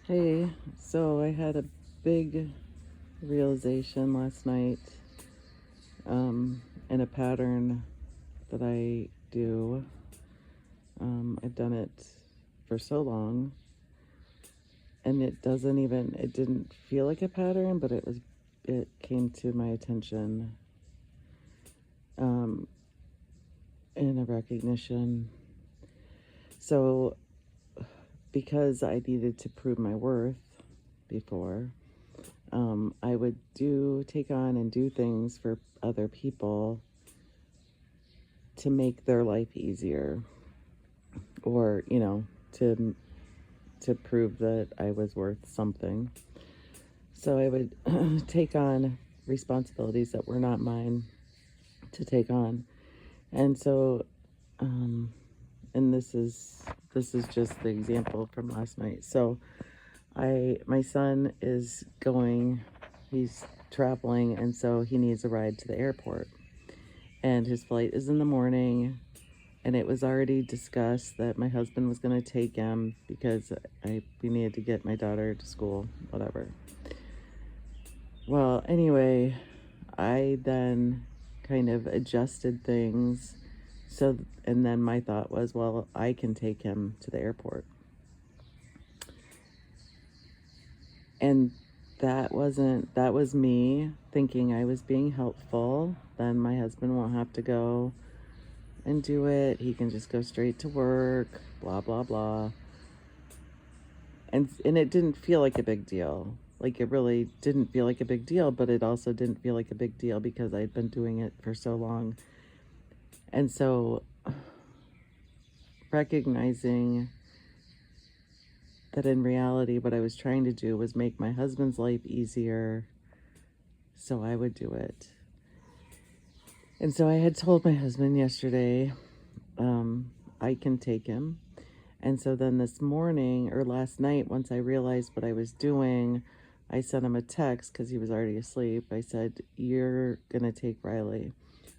Hey, so I had a big realization last night, in a pattern that I do. I've done it for so long, and it didn't feel like a pattern, but it came to my attention, um, in a recognition. So, because I needed to prove my worth before, I would take on and do things for other people to make their life easier, or to prove that I was worth something. So I would take on responsibilities that were not mine to take on. And so um and this is just the example from last night. So I my son is going, he's traveling, and so he needs a ride to the airport, and his flight is in the morning, and it was already discussed that my husband was going to take him because we needed to get my daughter to school, whatever. Well, anyway, I then kind of adjusted things. So, and then my thought was, well, I can take him to the airport. And that was me thinking I was being helpful. Then my husband won't have to go and do it. He can just go straight to work, blah, blah, blah. And it didn't feel like a big deal. Like, it really didn't feel like a big deal, but it also didn't feel like a big deal because I'd been doing it for so long. And so recognizing that in reality what I was trying to do was make my husband's life easier so I would do it. And so I had told my husband yesterday, I can take him. And so then this morning or last night, once I realized what I was doing, I sent him a text because he was already asleep. I said, "You're going to take Riley."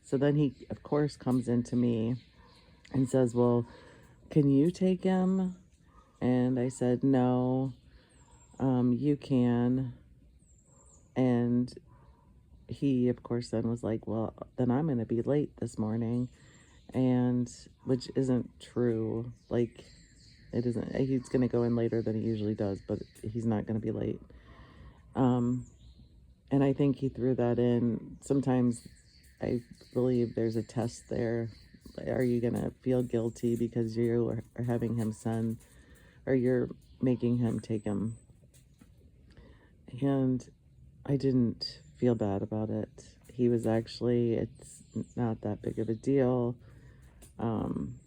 So then he, of course, comes into me and says, "Well, can you take him?" And I said, "No, you can." And he, of course, then was like, "Well, then I'm going to be late this morning." And which isn't true. Like, it isn't. He's going to go in later than he usually does, but he's not going to be late. Um, and I think he threw that in. Sometimes I believe there's a test there. Are you going to feel guilty because you are having him send, or you're making him take him? And I didn't feel bad about it. He was actually, it's not that big of a deal. Um,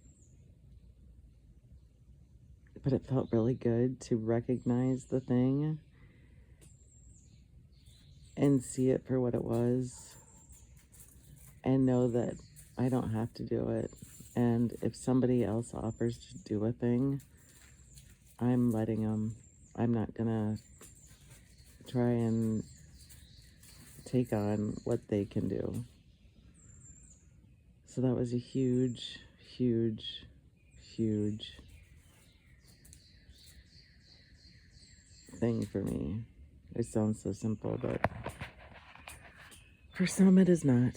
but it felt really good to recognize the thing and see it for what it was and know that I don't have to do it. And if somebody else offers to do a thing, I'm letting them. I'm not gonna try and take on what they can do. So that was a huge, huge, huge thing for me. It sounds so simple, but for some it is not.